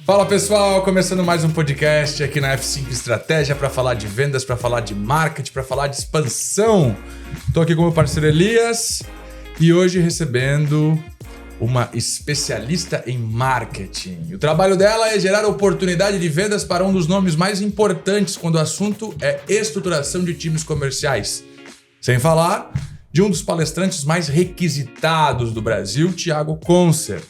Fala pessoal, começando mais um podcast aqui na F5 Estratégia para falar de vendas, para falar de marketing, para falar de expansão. Estou aqui com o meu parceiro Elias e hoje recebendo uma especialista em marketing. O trabalho dela é gerar oportunidade de vendas para um dos nomes mais importantes quando o assunto é estruturação de times comerciais. Sem falar de um dos palestrantes mais requisitados do Brasil, Thiago Concer.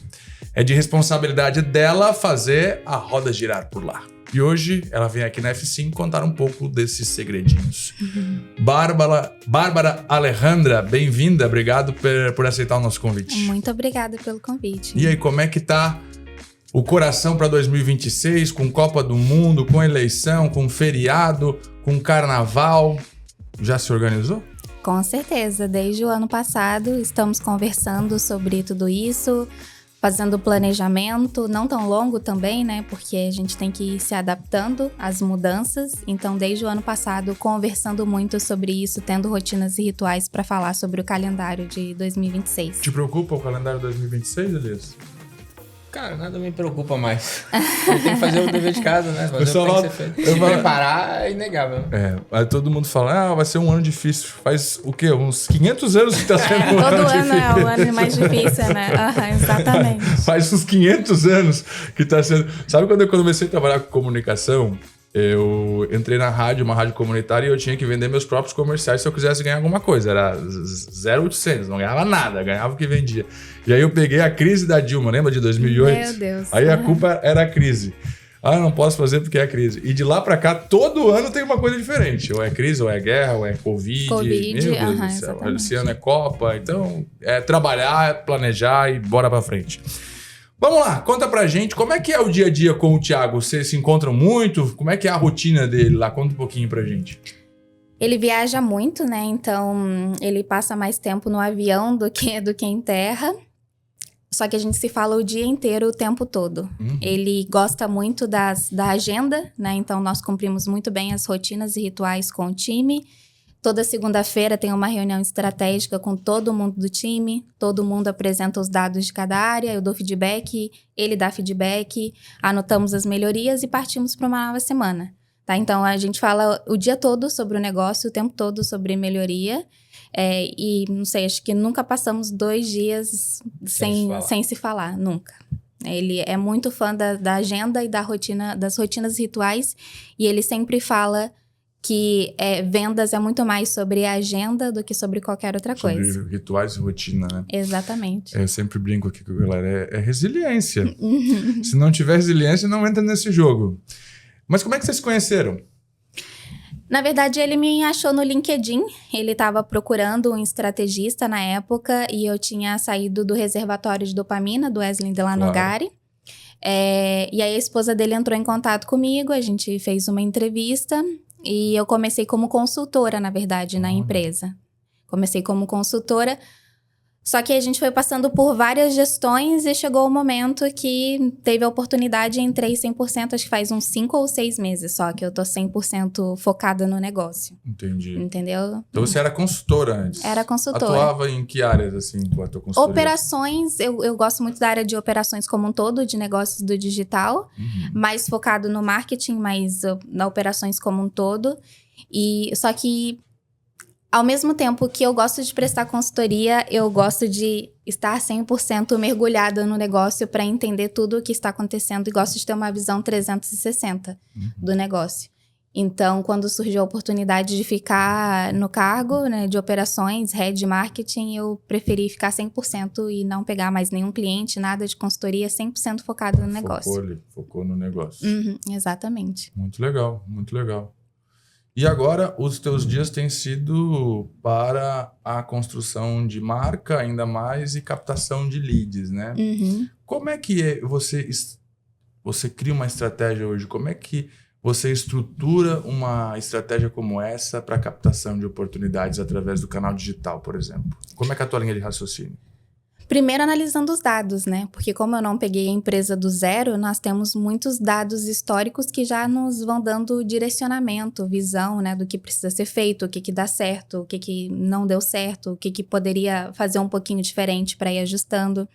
É de responsabilidade dela fazer a roda girar por lá. E hoje ela vem aqui na F5 contar um pouco desses segredinhos. Bárbara Alejandra, bem-vinda. Obrigado por aceitar o nosso convite. Muito obrigada pelo convite. E aí, como é que tá o coração para 2026, com Copa do Mundo, com eleição, com feriado, com carnaval? Já se organizou? Com certeza. Desde o ano passado estamos conversando sobre tudo isso, fazendo planejamento, não tão longo também, né? Porque a gente tem que ir se adaptando às mudanças. Então, desde o ano passado, conversando muito sobre isso, tendo rotinas e rituais para falar sobre o calendário de 2026. Te preocupa o calendário 2026, Elias? Cara, nada me preocupa mais. Eu tenho que fazer o dever de casa, né? Fazer Pessoal, o que tem que ser feito. Se preparar é inegável. Aí todo mundo fala, vai ser um ano difícil. Faz o quê? Uns 500 anos que tá sendo um ano difícil. Todo ano é o ano mais difícil, né? Exatamente. Faz uns 500 anos que tá sendo... Sabe quando eu comecei a trabalhar com comunicação? Eu entrei na rádio, uma rádio comunitária, e eu tinha que vender meus próprios comerciais se eu quisesse ganhar alguma coisa. Era 0,800, não ganhava nada, ganhava o que vendia. E aí eu peguei a crise da Dilma, lembra de 2008? Meu Deus. Aí a culpa era a crise. Não posso fazer porque é a crise. E de lá pra cá, todo ano tem uma coisa diferente. Ou é crise, ou é guerra, ou é Covid. Meu Deus do céu. Exatamente. Esse ano é Copa. Então, é trabalhar, é planejar e bora pra frente. Vamos lá, conta pra gente, como é que é o dia a dia com o Thiago? Vocês se encontram muito? Como é que é a rotina dele lá? Conta um pouquinho pra gente. Ele viaja muito, né? Então, ele passa mais tempo no avião do que em terra. Só que a gente se fala o dia inteiro, o tempo todo. Ele gosta muito da agenda, né? Então, nós cumprimos muito bem as rotinas e rituais com o time. Toda segunda-feira tem uma reunião estratégica com todo mundo do time. Todo mundo apresenta os dados de cada área. Eu dou feedback, ele dá feedback. Anotamos as melhorias e partimos para uma nova semana. Tá? Então, a gente fala o dia todo sobre o negócio, o tempo todo sobre melhoria. E, não sei, acho que nunca passamos 2 dias sem se falar, nunca. Ele é muito fã da agenda e das rotinas rituais. E ele sempre fala que vendas é muito mais sobre a agenda do que sobre qualquer outra coisa. Sobre rituais e rotina, né? Exatamente. Eu sempre brinco aqui com a galera, é resiliência. Se não tiver resiliência, não entra nesse jogo. Mas como é que vocês se conheceram? Na verdade, ele me achou no LinkedIn. Ele estava procurando um estrategista na época e eu tinha saído do reservatório de dopamina, do Wesley Delanogari. Claro. E aí a esposa dele entrou em contato comigo, a gente fez uma entrevista e eu comecei como consultora, na verdade, na empresa. Comecei como consultora. Só que a gente foi passando por várias gestões e chegou o momento que teve a oportunidade e entrei 100%, acho que faz uns 5 ou 6 meses só que eu tô 100% focada no negócio. Entendi. Entendeu? Então você era consultora antes? Era consultora. Atuava em que áreas, assim, com a tua consultoria? Operações, eu gosto muito da área de operações como um todo, de negócios do digital, mais focado no marketing, mais na operações como um todo. Só que ao mesmo tempo que eu gosto de prestar consultoria, eu gosto de estar 100% mergulhada no negócio para entender tudo o que está acontecendo e gosto de ter uma visão 360 do negócio. Então, quando surgiu a oportunidade de ficar no cargo, né, de operações, head de marketing, eu preferi ficar 100% e não pegar mais nenhum cliente, nada de consultoria, 100% focado no negócio. Focou no negócio. Exatamente. Muito legal, muito legal. E agora, os teus dias têm sido para a construção de marca, ainda mais, e captação de leads, né? Como é que você cria uma estratégia hoje? Como é que você estrutura uma estratégia como essa para captação de oportunidades através do canal digital, por exemplo? Como é que é a tua linha de raciocínio? Primeiro analisando os dados, né? Porque como eu não peguei a empresa do zero, nós temos muitos dados históricos que já nos vão dando direcionamento, visão, né? Do que precisa ser feito, o que dá certo, o que não deu certo, o que poderia fazer um pouquinho diferente para ir ajustando.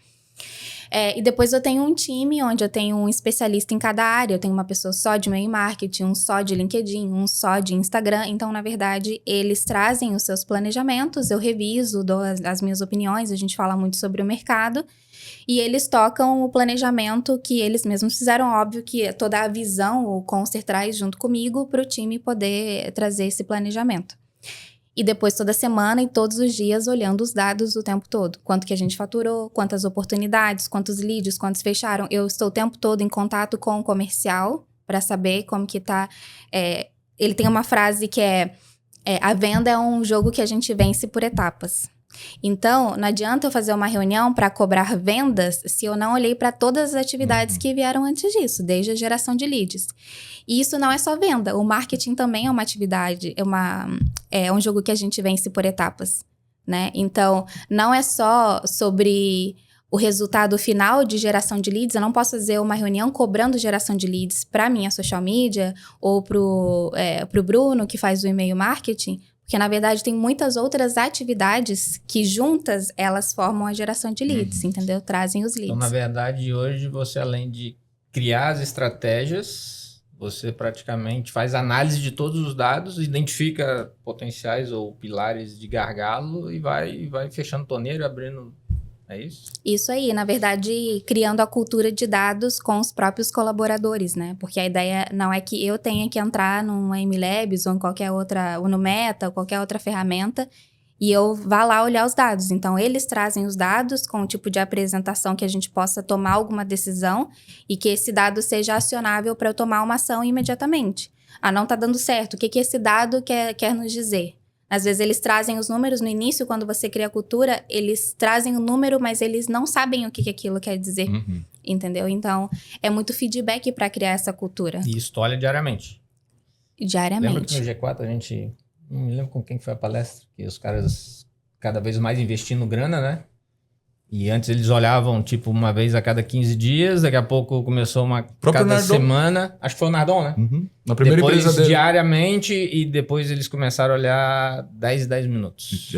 E depois eu tenho um time onde eu tenho um especialista em cada área. Eu tenho uma pessoa só de e-mail marketing, um só de LinkedIn, um só de Instagram. Então, na verdade, eles trazem os seus planejamentos, eu reviso, dou as minhas opiniões, a gente fala muito sobre o mercado. E eles tocam o planejamento que eles mesmos fizeram. Óbvio que toda a visão o Conster traz junto comigo para o time poder trazer esse planejamento. E depois toda semana e todos os dias olhando os dados o tempo todo. Quanto que a gente faturou, quantas oportunidades, quantos leads, quantos fecharam. Eu estou o tempo todo em contato com o comercial para saber como que tá. Ele tem uma frase que a venda é um jogo que a gente vence por etapas. Então, não adianta eu fazer uma reunião para cobrar vendas se eu não olhei para todas as atividades que vieram antes disso, desde a geração de leads. E isso não é só venda, o marketing também é uma atividade, é um jogo que a gente vence por etapas, né? Então, não é só sobre o resultado final de geração de leads. Eu não posso fazer uma reunião cobrando geração de leads para minha social media ou pro Bruno, que faz o e-mail marketing, porque, na verdade, tem muitas outras atividades que juntas elas formam a geração de leads, entendeu? Trazem os leads. Então, na verdade, hoje você, além de criar as estratégias, você praticamente faz análise de todos os dados, identifica potenciais ou pilares de gargalo e vai fechando torneiro, abrindo... É isso? Isso aí, na verdade, criando a cultura de dados com os próprios colaboradores, né? Porque a ideia não é que eu tenha que entrar num MLabs ou em qualquer outra, ou no Meta, ou qualquer outra ferramenta, e eu vá lá olhar os dados. Então, eles trazem os dados com o tipo de apresentação que a gente possa tomar alguma decisão e que esse dado seja acionável para eu tomar uma ação imediatamente. Não tá dando certo. O que esse dado quer nos dizer? Às vezes eles trazem os números no início, quando você cria a cultura, eles trazem o número, mas eles não sabem o que aquilo quer dizer, entendeu? Então, é muito feedback para criar essa cultura. E isso tu olha diariamente? Diariamente. Lembra que no G4 a gente... Não me lembro com quem foi a palestra, que os caras cada vez mais investindo grana, né? E antes eles olhavam, tipo, uma vez a cada 15 dias, daqui a pouco começou uma cada Nardon. semana. Acho que foi o Nardon, né? Na primeira depois, empresa dele. Diariamente, e depois eles começaram a olhar 10 minutos.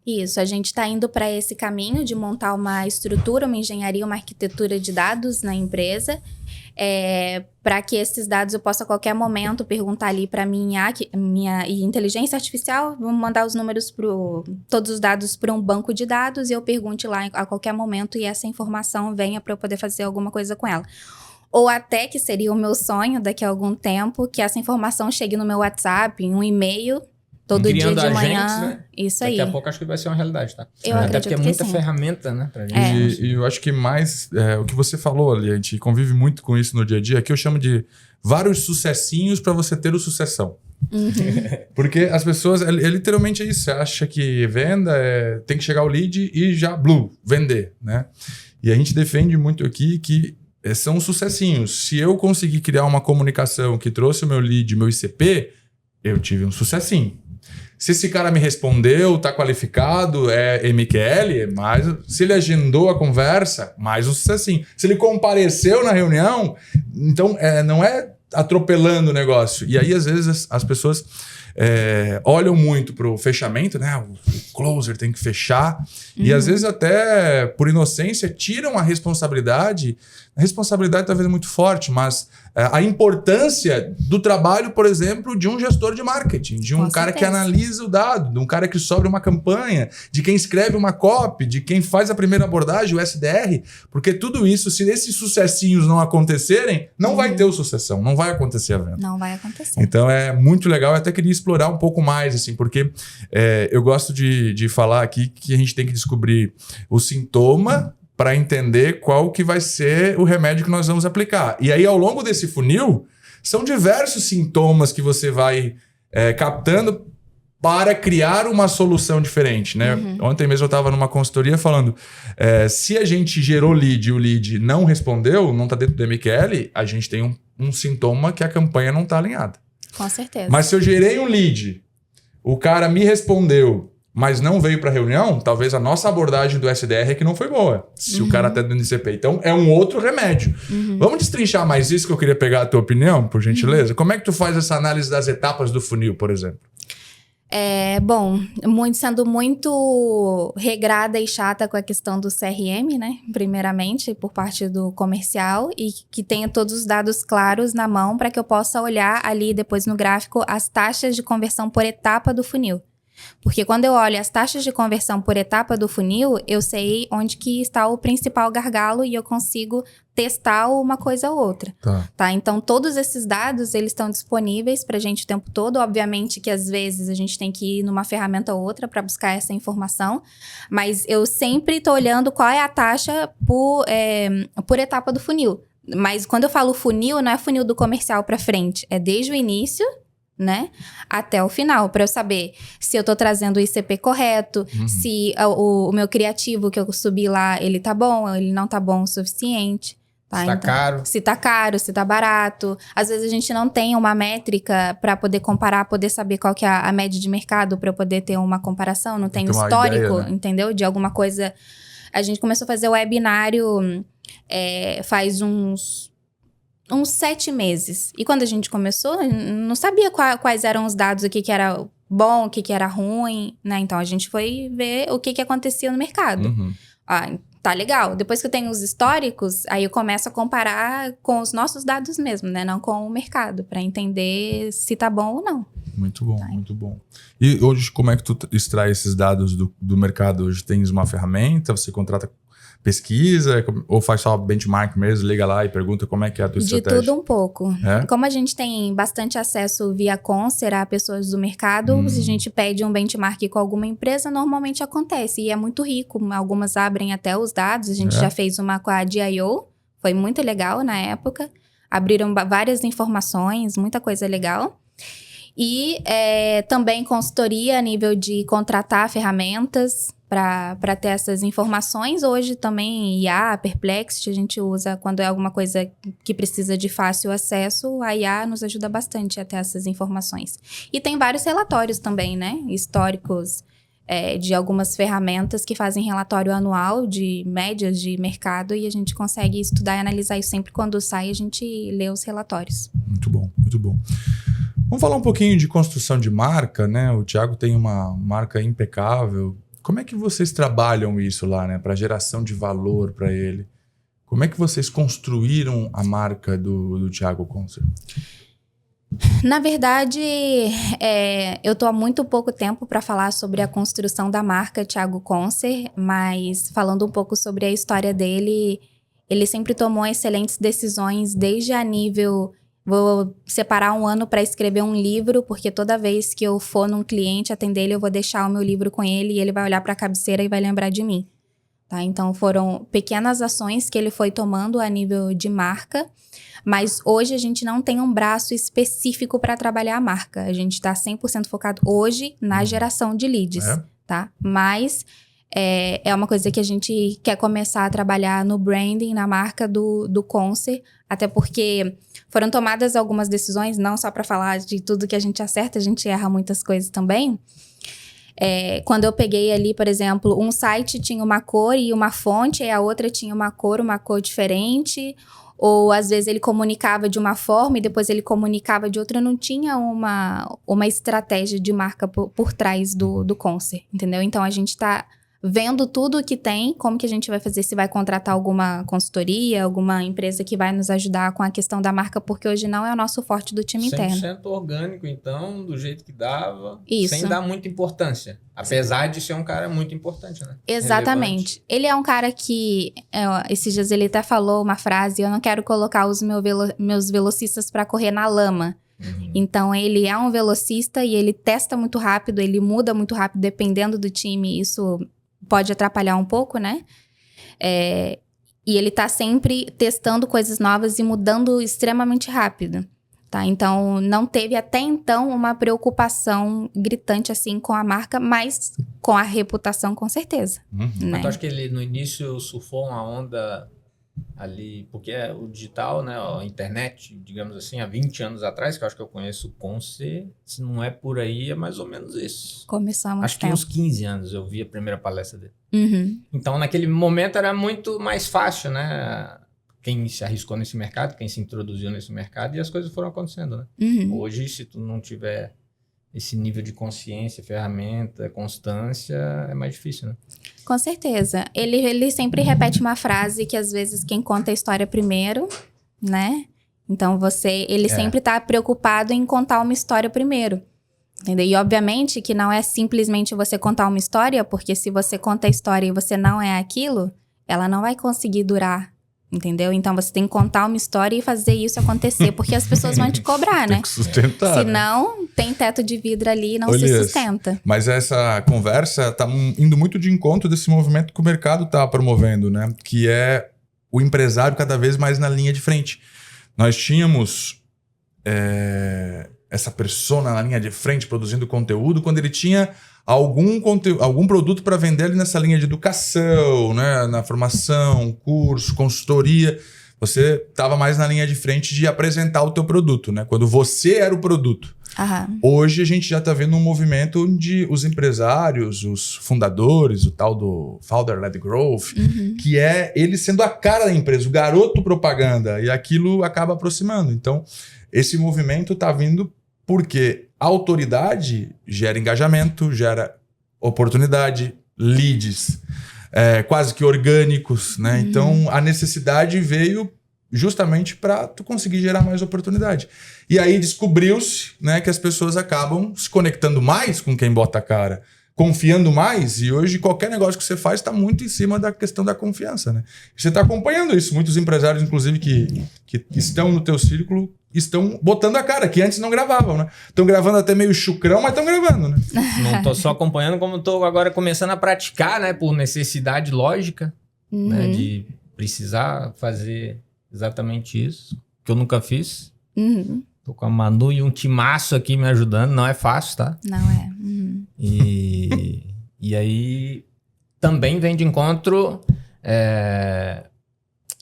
Isso, a gente está indo para esse caminho de montar uma estrutura, uma engenharia, uma arquitetura de dados na empresa, para que esses dados eu possa a qualquer momento perguntar ali para minha inteligência artificial, vamos mandar os números todos os dados para um banco de dados e eu pergunte lá a qualquer momento e essa informação venha para eu poder fazer alguma coisa com ela. Ou até que seria o meu sonho daqui a algum tempo, que essa informação chegue no meu WhatsApp, em um e-mail, todo dia de manhã. Agentes, né? Isso aí. Daqui a pouco acho que vai ser uma realidade, tá? Eu Até acredito porque é que muita sim. ferramenta, né? Pra gente. E eu acho que mais o que você falou ali, a gente convive muito com isso no dia a dia, que eu chamo de vários sucessinhos para você ter o sucessão. Porque as pessoas, é literalmente isso, você acha que venda tem que chegar o lead e já, vender, né? E a gente defende muito aqui que são sucessinhos. Se eu conseguir criar uma comunicação que trouxe o meu lead, meu ICP, eu tive um sucessinho. Se esse cara me respondeu, tá qualificado, é MQL, se ele agendou a conversa, mais um sucessinho. Se ele compareceu na reunião, então não é atropelando o negócio. E aí, às vezes, as pessoas olham muito pro fechamento, né? O closer tem que fechar. E às vezes, até por inocência, tiram a responsabilidade. A responsabilidade talvez é muito forte, mas a importância do trabalho, por exemplo, de um gestor de marketing, de um cara que analisa o dado, de um cara que sobe uma campanha, de quem escreve uma copy, de quem faz a primeira abordagem, o SDR, porque tudo isso, se esses sucessinhos não acontecerem, não vai ter o sucessão, não vai acontecer a venda. Não vai acontecer. Então é muito legal, eu até queria explorar um pouco mais, assim, porque eu gosto de falar aqui que a gente tem que descobrir o sintoma para entender qual que vai ser o remédio que nós vamos aplicar. E aí, ao longo desse funil, são diversos sintomas que você vai captando para criar uma solução diferente, né? Ontem mesmo eu estava numa consultoria falando, se a gente gerou lead e o lead não respondeu, não está dentro do MQL, a gente tem um sintoma que a campanha não está alinhada. Com certeza. Mas se eu gerei um lead, o cara me respondeu, mas não veio para a reunião, talvez a nossa abordagem do SDR é que não foi boa. Se o cara está dentro do ICP. Então, é um outro remédio. Vamos destrinchar mais isso que eu queria pegar a tua opinião, por gentileza? Como é que tu faz essa análise das etapas do funil, por exemplo? Bom, sendo muito regrada e chata com a questão do CRM, né? Primeiramente, por parte do comercial, e que tenha todos os dados claros na mão para que eu possa olhar ali depois no gráfico as taxas de conversão por etapa do funil. Porque quando eu olho as taxas de conversão por etapa do funil, eu sei onde que está o principal gargalo e eu consigo testar uma coisa ou outra. Tá? Então, todos esses dados, eles estão disponíveis pra gente o tempo todo. Obviamente que, às vezes, a gente tem que ir numa ferramenta ou outra para buscar essa informação. Mas eu sempre tô olhando qual é a taxa por etapa do funil. Mas quando eu falo funil, não é funil do comercial para frente. É desde o início, né, até o final, para eu saber se eu tô trazendo o ICP correto, se o meu criativo que eu subi lá, ele tá bom, ele não tá bom o suficiente. Tá? Se tá caro. Se tá caro, se tá barato. Às vezes a gente não tem uma métrica para poder comparar, poder saber qual que é a média de mercado, para eu poder ter uma comparação, não tem histórico, ideia, né? Entendeu? De alguma coisa. A gente começou a fazer o webinário faz uns 7 meses. E quando a gente começou, não sabia quais eram os dados, o que era bom, o que era ruim, né? Então, a gente foi ver o que acontecia no mercado. Tá legal. Depois que eu tenho os históricos, aí eu começo a comparar com os nossos dados mesmo, né? Não com o mercado, para entender se tá bom ou não. Muito bom, muito bom. E hoje, como é que tu extrai esses dados do mercado? Hoje tens uma ferramenta, você contrata pesquisa, ou faz só benchmark mesmo, liga lá e pergunta como é que é a tua estratégia? De tudo um pouco. Como a gente tem bastante acesso via Conser a pessoas do mercado, se a gente pede um benchmark com alguma empresa, normalmente acontece. E é muito rico, algumas abrem até os dados. A gente já fez uma com a DIO, foi muito legal na época. Abriram várias informações, muita coisa legal. E também consultoria a nível de contratar ferramentas para ter essas informações. Hoje também IA, Perplexity, a gente usa quando é alguma coisa que precisa de fácil acesso. A IA nos ajuda bastante a ter essas informações. E tem vários relatórios também, né? Históricos de algumas ferramentas que fazem relatório anual de médias de mercado e a gente consegue estudar e analisar isso sempre quando sai, a gente lê os relatórios. Muito bom, muito bom. Vamos falar um pouquinho de construção de marca, né? O Thiago tem uma marca impecável. Como é que vocês trabalham isso lá, né? Para geração de valor para ele? Como é que vocês construíram a marca do Thiago Conser? Na verdade, eu tô há muito pouco tempo para falar sobre a construção da marca Thiago Conser, mas falando um pouco sobre a história dele, ele sempre tomou excelentes decisões, desde a nível... Vou separar um ano para escrever um livro, porque toda vez que eu for num cliente atender ele, eu vou deixar o meu livro com ele e ele vai olhar para a cabeceira e vai lembrar de mim. Tá? Então, foram pequenas ações que ele foi tomando a nível de marca, mas hoje a gente não tem um braço específico para trabalhar a marca. A gente está 100% focado hoje na geração de leads, tá? Mas é uma coisa que a gente quer começar a trabalhar no branding, na marca do Conser, até porque foram tomadas algumas decisões, não só para falar de tudo que a gente acerta, a gente erra muitas coisas também. Quando eu peguei ali, por exemplo, um site tinha uma cor e uma fonte, e a outra tinha uma cor diferente, ou às vezes ele comunicava de uma forma e depois ele comunicava de outra, não tinha uma estratégia de marca por trás do Conser, entendeu? Então, a gente tá vendo tudo o que tem, como que a gente vai fazer, se vai contratar alguma consultoria, alguma empresa que vai nos ajudar com a questão da marca, porque hoje não é o nosso forte do time interno. 100% orgânico, então, do jeito que dava, Isso. Sem dar muita importância. Apesar de ser um cara muito importante, né? Exatamente. Relevante. Ele é um cara que, esses dias ele até falou uma frase, eu não quero colocar os meus velocistas para correr na lama. Então, ele é um velocista e ele testa muito rápido, ele muda muito rápido, dependendo do time, isso pode atrapalhar um pouco, né? E ele tá sempre testando coisas novas e mudando extremamente rápido, tá? Então, não teve até então uma preocupação gritante assim com a marca, mas com a reputação, com certeza. Né? Mas eu acho que ele, no início, surfou uma onda ali, porque o digital, né, a internet, digamos assim, há 20 anos atrás, que eu acho que eu conheço o Conser, se não é por aí, é mais ou menos isso. Começamos acho que uns 15 anos eu vi a primeira palestra dele. Uhum. Então, naquele momento era muito mais fácil, né? Quem se arriscou nesse mercado, quem se introduziu nesse mercado, e as coisas foram acontecendo, né? Uhum. Hoje, se tu não tiver esse nível de consciência, ferramenta, constância, é mais difícil, né? Com certeza. Ele sempre repete uma frase que às vezes quem conta a história primeiro, né? Então ele sempre tá preocupado em contar uma história primeiro. Entendeu? E obviamente que não é simplesmente você contar uma história, porque se você conta a história e você não é aquilo, ela não vai conseguir durar. Entendeu? Então você tem que contar uma história e fazer isso acontecer, porque as pessoas vão te cobrar, né? Tem que sustentar. Senão, tem teto de vidro ali e não se sustenta. Mas essa conversa tá indo muito de encontro desse movimento que o mercado tá promovendo, né? Que é o empresário cada vez mais na linha de frente. Nós tínhamos essa persona na linha de frente produzindo conteúdo quando ele tinha algum produto para vender ali nessa linha de educação, né? Na formação, curso, consultoria. Você estava mais na linha de frente de apresentar o teu produto, né? Quando você era o produto. Aham. Hoje a gente já está vendo um movimento onde os empresários, os fundadores, o tal do Founder-led Growth, que é ele sendo a cara da empresa, o garoto propaganda, e aquilo acaba aproximando. Então, esse movimento está vindo porque a autoridade gera engajamento, gera oportunidade, leads, quase que orgânicos, né? Então, a necessidade veio justamente para tu conseguir gerar mais oportunidade. E aí descobriu-se, né, que as pessoas acabam se conectando mais com quem bota a cara, confiando mais, e hoje qualquer negócio que você faz está muito em cima da questão da confiança, né? Você está acompanhando isso, muitos empresários, inclusive, que estão no teu círculo, estão botando a cara, que antes não gravavam, né? Estão gravando até meio chucrão, mas estão gravando, né? Não tô só acompanhando, como tô agora começando a praticar, né? Por necessidade lógica, né? De precisar fazer exatamente isso, que eu nunca fiz. Tô com a Manu e um timaço aqui me ajudando, não é fácil, tá? Não é. E aí também vem de encontro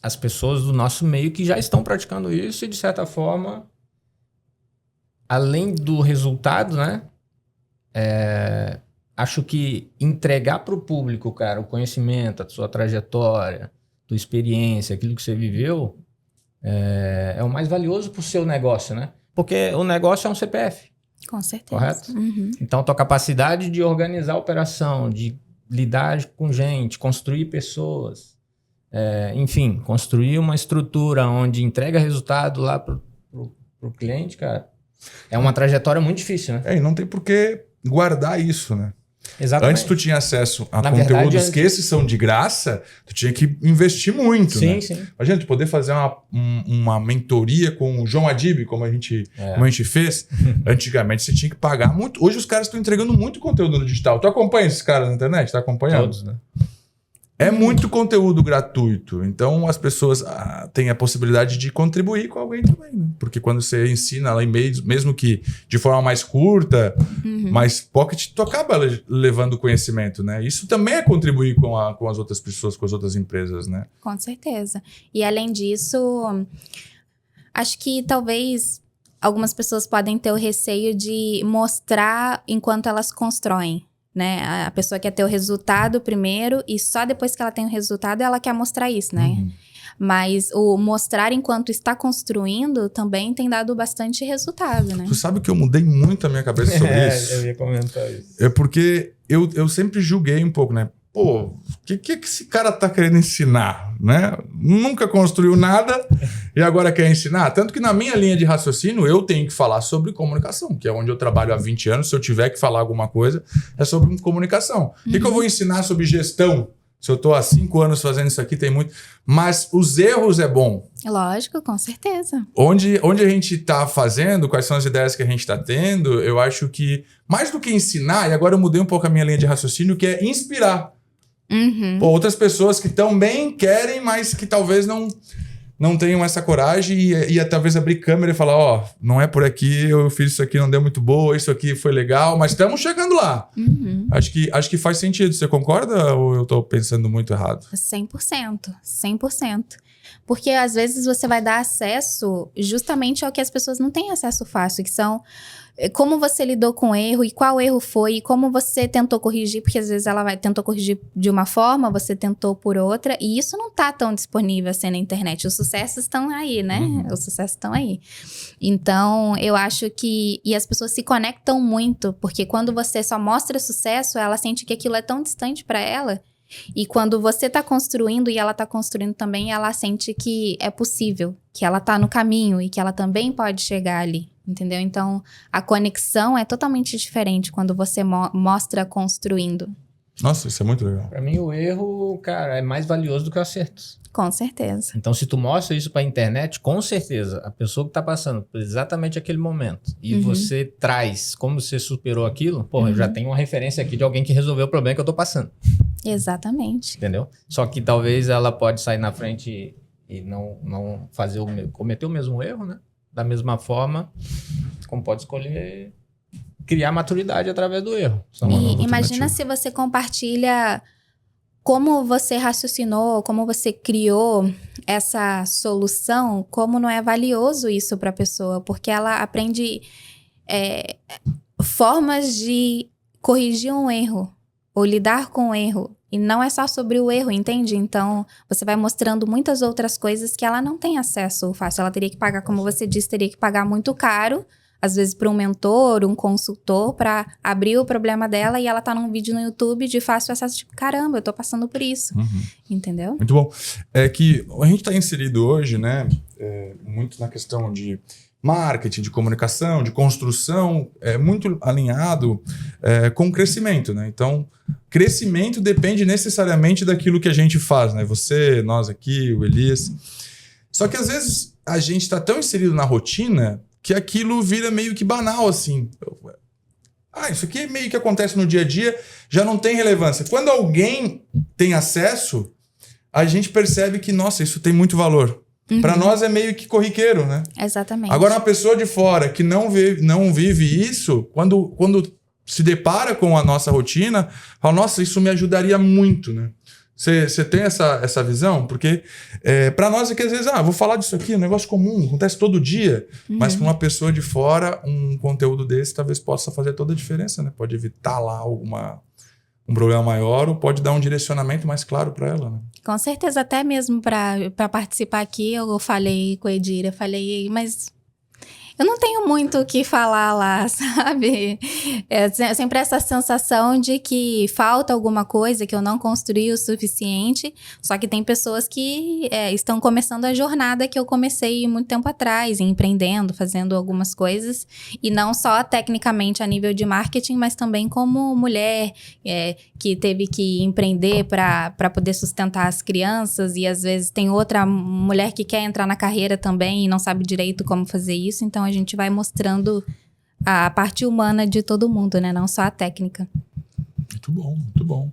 as pessoas do nosso meio que já estão praticando isso e, de certa forma, além do resultado, né? Acho que entregar para o público, cara, o conhecimento, a sua trajetória, tua experiência, aquilo que você viveu, é o mais valioso para o seu negócio, né? Porque o negócio é um CPF. Com certeza. Correto? Então, tua capacidade de organizar a operação, de lidar com gente, construir pessoas, enfim, construir uma estrutura onde entrega resultado lá pro cliente, cara, é uma trajetória muito difícil, né? E não tem por que guardar isso, né? Exatamente. Antes tu tinha acesso a Na conteúdos verdade, que esses são de graça, tu tinha que investir muito, Sim, né? sim. Imagina, tu poder fazer uma mentoria com o João Adib, como a gente fez. Antigamente você tinha que pagar muito. Hoje os caras estão entregando muito conteúdo no digital. Tu acompanha esses caras na internet? Tá acompanhando? Todos, né? É muito conteúdo gratuito. Então as pessoas têm a possibilidade de contribuir com alguém também, né? Porque quando você ensina lá em e-mails, mesmo que de forma mais curta, mais pocket, tu acaba levando conhecimento, né? Isso também é contribuir com as outras pessoas, com as outras empresas, né? Com certeza. E além disso, acho que talvez algumas pessoas podem ter o receio de mostrar enquanto elas constroem. Né? A pessoa quer ter o resultado primeiro e só depois que ela tem o resultado ela quer mostrar isso, né? Mas o mostrar enquanto está construindo também tem dado bastante resultado, né? Tu sabe que eu mudei muito a minha cabeça sobre isso? Eu ia comentar isso. É porque eu sempre julguei um pouco, né? Pô, o que esse cara tá querendo ensinar, né? Nunca construiu nada e agora quer ensinar. Tanto que na minha linha de raciocínio eu tenho que falar sobre comunicação, que é onde eu trabalho há 20 anos. Se eu tiver que falar alguma coisa, é sobre comunicação. O que eu vou ensinar sobre gestão? Se eu tô há 5 anos fazendo isso aqui, tem muito. Mas os erros é bom. Lógico, com certeza. Onde a gente tá fazendo, quais são as ideias que a gente tá tendo, eu acho que mais do que ensinar, e agora eu mudei um pouco a minha linha de raciocínio, que é inspirar. Pô, outras pessoas que também querem, mas que talvez não tenham essa coragem e talvez abrir câmera e falar, ó, não é por aqui, eu fiz isso aqui, não deu muito boa, isso aqui foi legal, mas estamos chegando lá. Acho que faz sentido. Você concorda ou eu tô pensando muito errado? 100%. Porque às vezes você vai dar acesso justamente ao que as pessoas não têm acesso fácil, que são como você lidou com o erro e qual erro foi e como você tentou corrigir, porque às vezes ela tentou corrigir de uma forma, você tentou por outra, e isso não tá tão disponível assim na internet. Os sucessos estão aí, né? Os sucessos estão aí. Então, eu acho que... E as pessoas se conectam muito, porque quando você só mostra sucesso, ela sente que aquilo é tão distante pra ela. E quando você tá construindo e ela tá construindo também, ela sente que é possível, que ela tá no caminho e que ela também pode chegar ali, entendeu? Então, a conexão é totalmente diferente quando você mostra construindo. Nossa, isso é muito legal. Pra mim, o erro, cara, é mais valioso do que o acerto. Com certeza. Então, se tu mostra isso pra internet, com certeza, a pessoa que tá passando por exatamente aquele momento e você traz como você superou aquilo, porra, eu já tenho uma referência aqui de alguém que resolveu o problema que eu tô passando. Exatamente. Entendeu? Só que talvez ela pode sair na frente e não fazer cometer o mesmo erro, né? Da mesma forma, como pode escolher criar maturidade através do erro. E imagina se você compartilha como você raciocinou, como você criou essa solução, como não é valioso isso para a pessoa, porque ela aprende formas de corrigir um erro ou lidar com o erro. E não é só sobre o erro, entende? Então, você vai mostrando muitas outras coisas que ela não tem acesso fácil. Ela teria que pagar, como você disse, teria que pagar muito caro, às vezes para um mentor, um consultor, para abrir o problema dela, e ela tá num vídeo no YouTube de fácil acesso, tipo, caramba, eu tô passando por isso. Entendeu? Muito bom. É que a gente tá inserido hoje, né, muito na questão de marketing, de comunicação, de construção, muito alinhado com crescimento, né? Então, crescimento depende necessariamente daquilo que a gente faz, né? Você, nós aqui, o Elias. Só que às vezes a gente está tão inserido na rotina que aquilo vira meio que banal, assim. Isso aqui meio que acontece no dia a dia, já não tem relevância. Quando alguém tem acesso, a gente percebe que, nossa, isso tem muito valor. Para nós é meio que corriqueiro, né? Exatamente. Agora, uma pessoa de fora que não vive isso, quando se depara com a nossa rotina, fala, nossa, isso me ajudaria muito, né? Você tem essa visão? Porque para nós é que às vezes, vou falar disso aqui, é um negócio comum, acontece todo dia. Mas para uma pessoa de fora, um conteúdo desse talvez possa fazer toda a diferença, né? Pode evitar lá um problema maior ou pode dar um direcionamento mais claro para ela, né? Com certeza, até mesmo para participar aqui, eu falei com a Edira, mas eu não tenho muito o que falar lá, sabe? É sempre essa sensação de que falta alguma coisa, que eu não construí o suficiente. Só que tem pessoas que estão começando a jornada que eu comecei muito tempo atrás, empreendendo, fazendo algumas coisas. E não só tecnicamente a nível de marketing, mas também como mulher que teve que empreender para poder sustentar as crianças. E às vezes tem outra mulher que quer entrar na carreira também e não sabe direito como fazer isso. Então a gente vai mostrando a parte humana de todo mundo, né? Não só a técnica. Muito bom, muito bom.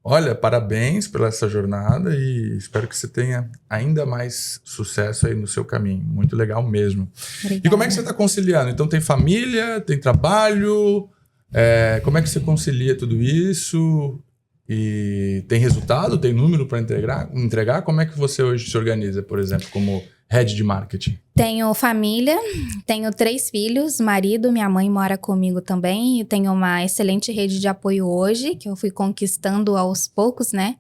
Olha, parabéns pela essa jornada e espero que você tenha ainda mais sucesso aí no seu caminho. Muito legal mesmo. Obrigada. E como é que você está conciliando? Então tem família, tem trabalho, como é que você concilia tudo isso? E tem resultado, tem número para entregar? Como é que você hoje se organiza, por exemplo, como head de marketing? Tenho família, tenho 3 filhos, marido, minha mãe mora comigo também. E tenho uma excelente rede de apoio hoje, que eu fui conquistando aos poucos, né?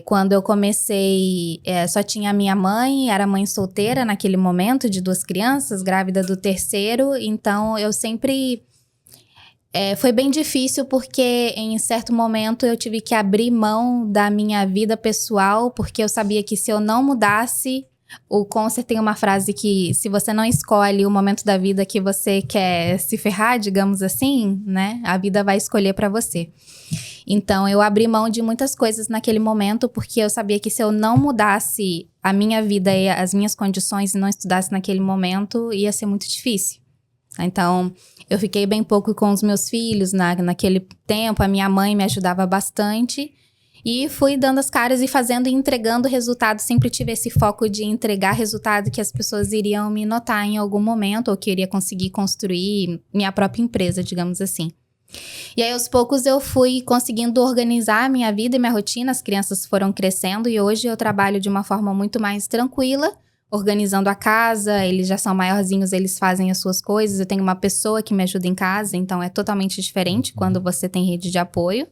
Quando eu comecei, só tinha a minha mãe, era mãe solteira naquele momento, de 2 crianças, grávida do 3º. Então, eu sempre... foi bem difícil porque em certo momento eu tive que abrir mão da minha vida pessoal, porque eu sabia que se eu não mudasse... O Concert tem uma frase que se você não escolhe o momento da vida que você quer se ferrar, digamos assim, né? A vida vai escolher pra você. Então, eu abri mão de muitas coisas naquele momento, porque eu sabia que se eu não mudasse a minha vida e as minhas condições e não estudasse naquele momento, ia ser muito difícil. Então, eu fiquei bem pouco com os meus filhos naquele tempo. A minha mãe me ajudava bastante. E fui dando as caras e fazendo e entregando resultado. Sempre tive esse foco de entregar resultado que as pessoas iriam me notar em algum momento, ou que eu iria conseguir construir minha própria empresa, digamos assim. E aí, aos poucos, eu fui conseguindo organizar a minha vida e minha rotina. As crianças foram crescendo e hoje eu trabalho de uma forma muito mais tranquila, organizando a casa. Eles já são maiorzinhos, eles fazem as suas coisas. Eu tenho uma pessoa que me ajuda em casa, então é totalmente diferente quando você tem rede de apoio.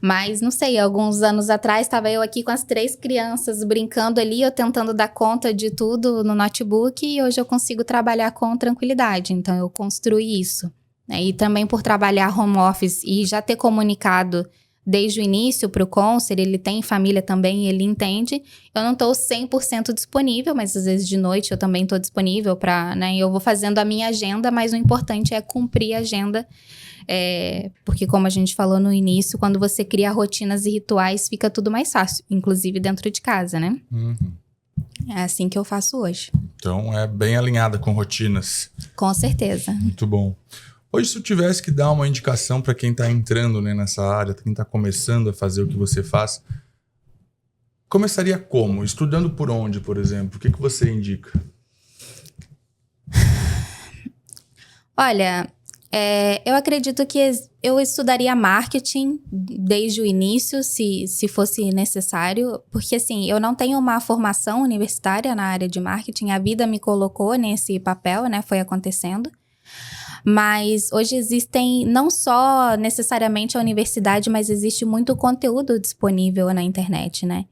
Mas, não sei, alguns anos atrás, estava eu aqui com as 3 crianças brincando ali, eu tentando dar conta de tudo no notebook, e hoje eu consigo trabalhar com tranquilidade. Então, eu construí isso. E também por trabalhar home office e já ter comunicado desde o início para o Concer, ele tem família também, ele entende. Eu não estou 100% disponível, mas às vezes de noite eu também estou disponível para, né? Eu vou fazendo a minha agenda, mas o importante é cumprir a agenda. Porque como a gente falou no início, quando você cria rotinas e rituais, fica tudo mais fácil, inclusive dentro de casa, né? É assim que eu faço hoje. Então é bem alinhada com rotinas. Com certeza. Muito bom. Hoje, se eu tivesse que dar uma indicação para quem está entrando, né, nessa área, quem está começando a fazer o que você faz, começaria como? Estudando por onde, por exemplo? O que você indica? Olha, eu acredito que eu estudaria marketing desde o início, se fosse necessário, porque assim, eu não tenho uma formação universitária na área de marketing, a vida me colocou nesse papel, né, foi acontecendo. Mas hoje existem não só necessariamente a universidade, mas existe muito conteúdo disponível na internet, né?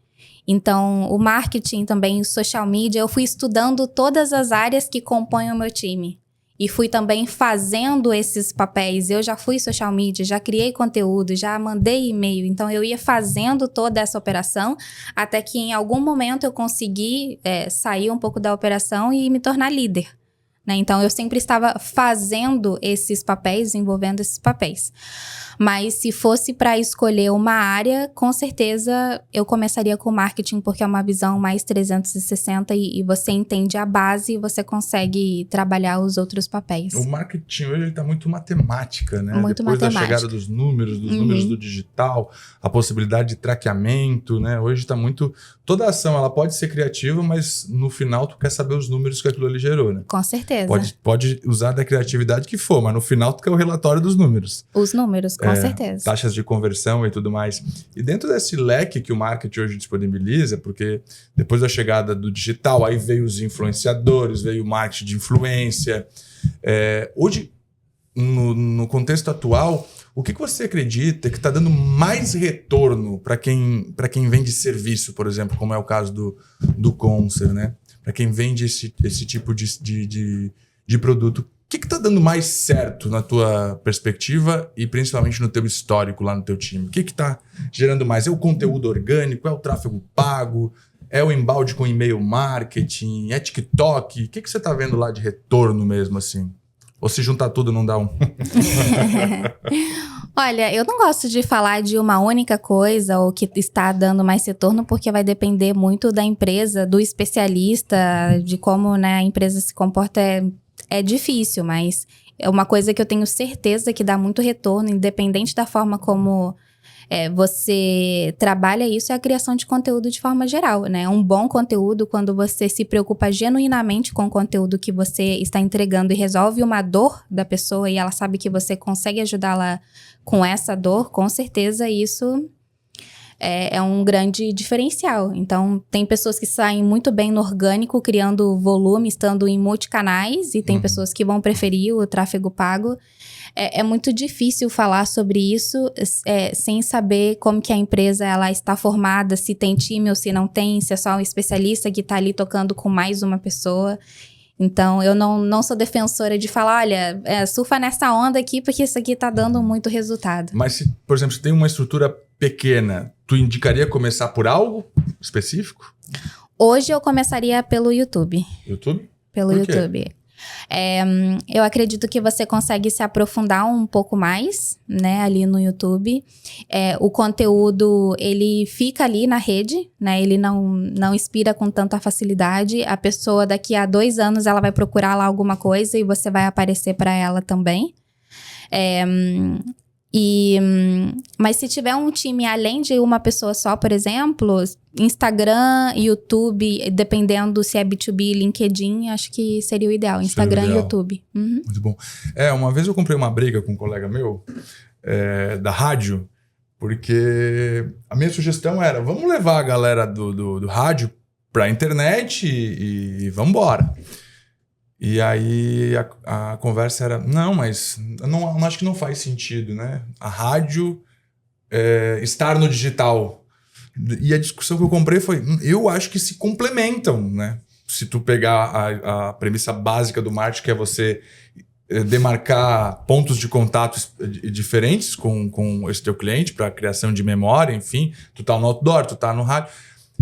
Então, o marketing também, o social media, eu fui estudando todas as áreas que compõem o meu time. E fui também fazendo esses papéis. Eu já fui social media, já criei conteúdo, já mandei e-mail. Então, eu ia fazendo toda essa operação até que em algum momento eu consegui sair um pouco da operação e me tornar líder. Então, eu sempre estava fazendo esses papéis, desenvolvendo esses papéis. Mas se fosse para escolher uma área, com certeza eu começaria com marketing, porque é uma visão mais 360 e você entende a base e você consegue trabalhar os outros papéis. O marketing hoje está muito matemática, né? Muito Depois matemática. da chegada dos números do digital, a possibilidade de traqueamento, né? Hoje está muito... Toda ação, ela pode ser criativa, mas no final tu quer saber os números que aquilo ali gerou, né? Com certeza. Pode usar da criatividade que for, mas no final tu quer o relatório dos números. Os números, com certeza. Taxas de conversão e tudo mais. E dentro desse leque que o marketing hoje disponibiliza, porque depois da chegada do digital, aí veio os influenciadores, veio o marketing de influência. Hoje, no contexto atual, o que você acredita que está dando mais retorno para quem vende serviço, por exemplo, como é o caso do Concer, né? Para quem vende esse tipo de produto? O que está dando mais certo na tua perspectiva e principalmente no teu histórico lá no teu time? O que está gerando mais? É o conteúdo orgânico? É o tráfego pago? É o embalde com e-mail marketing? É TikTok? O que você está vendo lá de retorno mesmo assim? Ou se juntar tudo não dá um? Olha, eu não gosto de falar de uma única coisa ou que está dando mais retorno, porque vai depender muito da empresa, do especialista, de como, né, a empresa se comporta. É difícil, mas é uma coisa que eu tenho certeza que dá muito retorno, independente da forma como você trabalha isso, é a criação de conteúdo de forma geral, né? Um bom conteúdo, quando você se preocupa genuinamente com o conteúdo que você está entregando e resolve uma dor da pessoa e ela sabe que você consegue ajudá-la com essa dor, com certeza isso é um grande diferencial. Então, tem pessoas que saem muito bem no orgânico, criando volume, estando em multicanais, e tem pessoas que vão preferir o tráfego pago. É muito difícil falar sobre isso sem saber como que a empresa ela está formada, se tem time ou se não tem, se é só um especialista que está ali tocando com mais uma pessoa. Então, eu não sou defensora de falar, olha, surfa nessa onda aqui, porque isso aqui está dando muito resultado. Mas, se, por exemplo, se tem uma estrutura pequena, tu indicaria começar por algo específico? Hoje eu começaria pelo YouTube. YouTube? Pelo Por quê? YouTube. Eu acredito que você consegue se aprofundar um pouco mais, né, ali no YouTube. O conteúdo, ele fica ali na rede, né, ele não expira com tanta facilidade. A pessoa daqui a 2 anos, ela vai procurar lá alguma coisa e você vai aparecer para ela também. Mas se tiver um time além de uma pessoa só, por exemplo, Instagram, YouTube, dependendo se é B2B, LinkedIn, acho que seria o ideal. Instagram e YouTube. Uhum. Muito bom. Uma vez eu comprei uma briga com um colega meu da rádio, porque a minha sugestão era, vamos levar a galera do rádio pra internet e vamos embora. E aí a conversa era, não, mas não acho que não faz sentido, né? A rádio estar no digital. E a discussão que eu comprei foi, eu acho que se complementam, né? Se tu pegar a premissa básica do marketing, que é você demarcar pontos de contato diferentes com esse teu cliente para criação de memória, enfim, tu tá no outdoor, tu tá no rádio.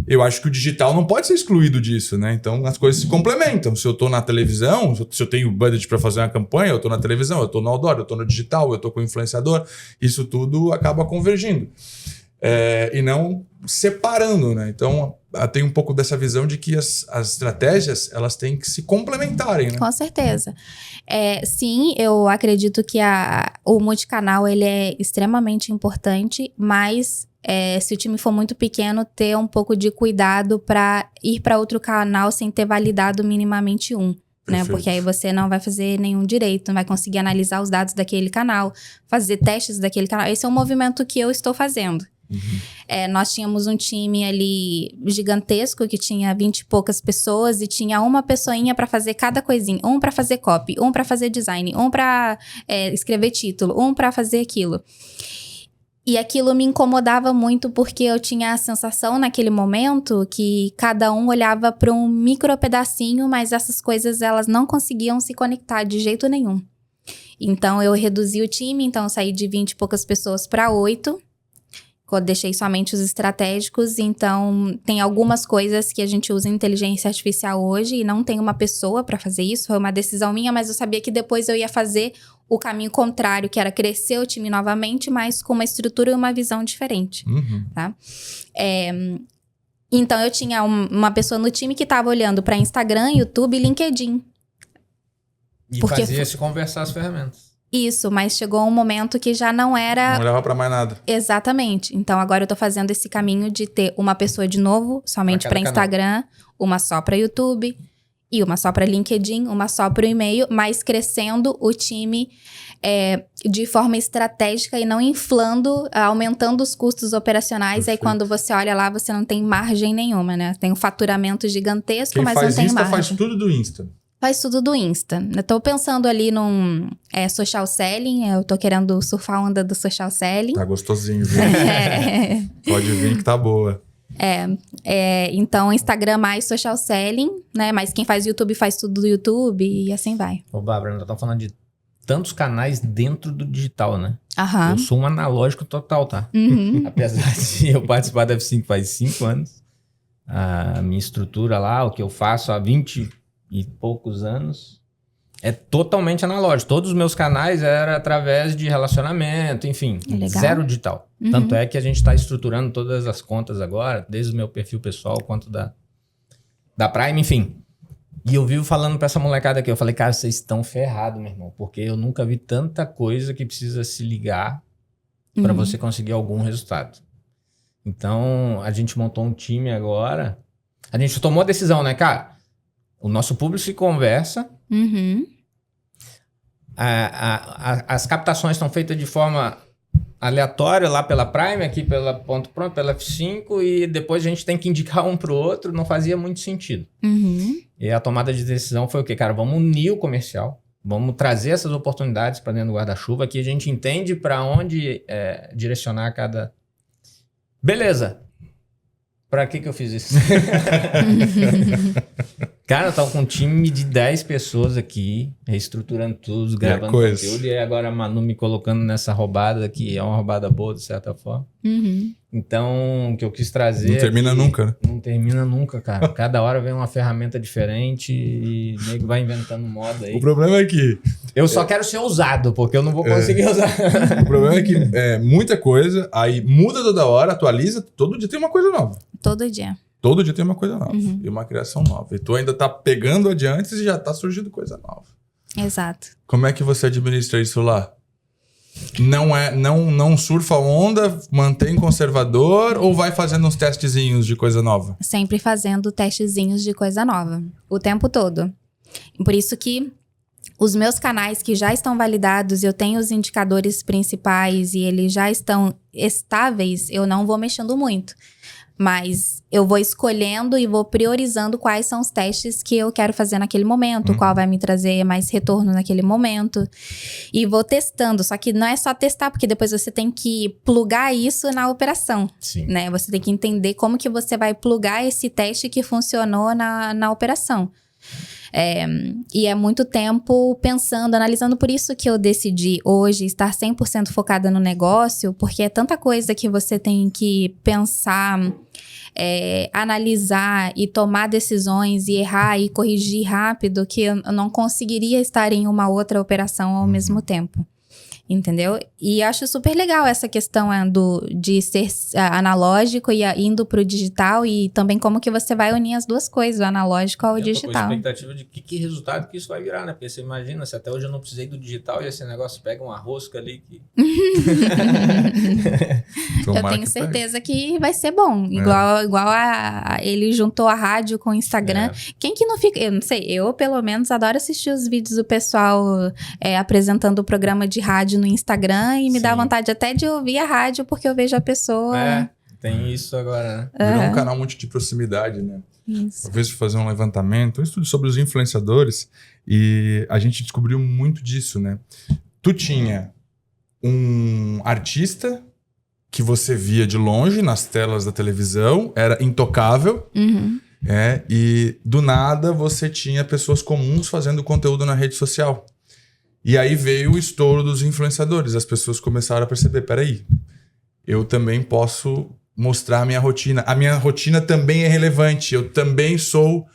Eu acho que o digital não pode ser excluído disso, né? Então as coisas se complementam. Se eu tô na televisão, se eu tenho budget para fazer uma campanha, eu tô na televisão, eu tô no outdoor, eu tô no digital, eu tô com o influenciador, isso tudo acaba convergindo. E não separando, né? Então tem um pouco dessa visão de que as estratégias elas têm que se complementarem, né? Com certeza. Sim, eu acredito que o multicanal ele é extremamente importante, mas se o time for muito pequeno, ter um pouco de cuidado para ir para outro canal sem ter validado minimamente um. Né? Porque aí você não vai fazer nenhum direito, não vai conseguir analisar os dados daquele canal, fazer testes daquele canal. Esse é um movimento que eu estou fazendo. Uhum. Nós tínhamos um time ali gigantesco que tinha 20 e poucas pessoas e tinha uma pessoinha para fazer cada coisinha, um para fazer copy, um para fazer design, um para escrever título, um para fazer aquilo. E aquilo me incomodava muito porque eu tinha a sensação naquele momento que cada um olhava para um micro pedacinho, mas essas coisas elas não conseguiam se conectar de jeito nenhum. Então eu reduzi o time, então eu saí de 20 e poucas pessoas para 8. Deixei somente os estratégicos, então tem algumas coisas que a gente usa em inteligência artificial hoje e não tem uma pessoa para fazer isso, foi uma decisão minha, mas eu sabia que depois eu ia fazer o caminho contrário, que era crescer o time novamente, mas com uma estrutura e uma visão diferente, tá? Então eu tinha uma pessoa no time que estava olhando para Instagram, YouTube e LinkedIn. E fazia-se conversar as ferramentas. Isso, mas chegou um momento que já não era... Não olhava pra mais nada. Exatamente. Então, agora eu tô fazendo esse caminho de ter uma pessoa de novo, somente pra Instagram, uma só pra YouTube, e uma só pra LinkedIn, uma só pro e-mail, mas crescendo o time de forma estratégica e não inflando, aumentando os custos operacionais. Perfeito. Aí, quando você olha lá, você não tem margem nenhuma, né? Tem um faturamento gigantesco, mas não tem margem. Quem faz Insta faz tudo do Insta. Faz tudo do Insta. Eu tô pensando ali num social selling. Eu tô querendo surfar a onda do social selling. Tá gostosinho, viu? Pode vir que tá boa. Então, Instagram mais social selling, né? Mas quem faz YouTube faz tudo do YouTube e assim vai. Ô, Bárbara, nós estamos falando de tantos canais dentro do digital, né? Aham. Eu sou um analógico total, tá? Uhum. Apesar de eu participar da F5 faz 5 anos, a minha estrutura lá, o que eu faço há 20 e poucos anos, é totalmente analógico. Todos os meus canais eram através de relacionamento, enfim, zero digital. Uhum. Tanto é que a gente está estruturando todas as contas agora, desde o meu perfil pessoal quanto da Prime, enfim. E eu vivo falando para essa molecada aqui, eu falei, cara, vocês estão ferrados, meu irmão, porque eu nunca vi tanta coisa que precisa se ligar para você conseguir algum resultado. Então, a gente montou um time agora, a gente tomou a decisão, né, cara? O nosso público se conversa. Uhum. As captações estão feitas de forma aleatória lá pela Prime, aqui pela Ponto Pronto, pela F5, e depois a gente tem que indicar um pro outro. Não fazia muito sentido. Uhum. E a tomada de decisão foi o quê? Cara, vamos unir o comercial. Vamos trazer essas oportunidades para dentro do guarda-chuva, que a gente entende para onde direcionar cada... Beleza. Pra que eu fiz isso? Cara, eu tava com um time de 10 pessoas aqui, reestruturando tudo, gravando conteúdo, e agora a Manu me colocando nessa roubada, que é uma roubada boa, de certa forma. Uhum. Então, o que eu quis trazer... Não termina nunca, né? Não termina nunca, cara. Cada hora vem uma ferramenta diferente e o nego vai inventando moda aí. O problema é que... Eu só quero ser ousado, porque eu não vou conseguir usar. O problema é que muita coisa, aí muda toda hora, atualiza, todo dia tem uma coisa nova. Todo dia. Todo dia tem uma coisa nova e uma criação nova. E tu ainda tá pegando adiante e já tá surgindo coisa nova. Exato. Como é que você administra isso lá? Não surfa a onda, mantém conservador ou vai fazendo uns testezinhos de coisa nova? Sempre fazendo testezinhos de coisa nova, o tempo todo. Por isso que os meus canais que já estão validados, eu tenho os indicadores principais e eles já estão estáveis, eu não vou mexendo muito. Mas eu vou escolhendo e vou priorizando quais são os testes que eu quero fazer naquele momento, qual vai me trazer mais retorno naquele momento. E vou testando, só que não é só testar, porque depois você tem que plugar isso na operação. Sim. Né? Você tem que entender como que você vai plugar esse teste que funcionou na operação. E é muito tempo pensando, analisando. Por isso que eu decidi hoje estar 100% focada no negócio, porque é tanta coisa que você tem que pensar, analisar e tomar decisões e errar e corrigir rápido, que eu não conseguiria estar em uma outra operação ao mesmo tempo. Entendeu? E acho super legal essa questão de ser analógico e indo pro digital, e também como que você vai unir as duas coisas, o analógico ao digital. Eu tô com a expectativa de que resultado que isso vai virar, né? Porque você imagina, se até hoje eu não precisei do digital e esse negócio pega uma rosca ali que... Eu tenho certeza que vai ser bom. Igual ele juntou a rádio com o Instagram. Quem que não fica... Eu não sei, eu pelo menos adoro assistir os vídeos do pessoal apresentando o programa de rádio no Instagram e me dá vontade até de ouvir a rádio porque eu vejo a pessoa... Tem isso agora, né? Virou um canal muito de proximidade, né? Isso. Talvez fazer um levantamento, um estudo sobre os influenciadores, e a gente descobriu muito disso, né? Tu tinha um artista que você via de longe nas telas da televisão, era intocável, e do nada você tinha pessoas comuns fazendo conteúdo na rede social. E aí veio o estouro dos influenciadores. As pessoas começaram a perceber, peraí, eu também posso mostrar a minha rotina. A minha rotina também é relevante. Eu também sou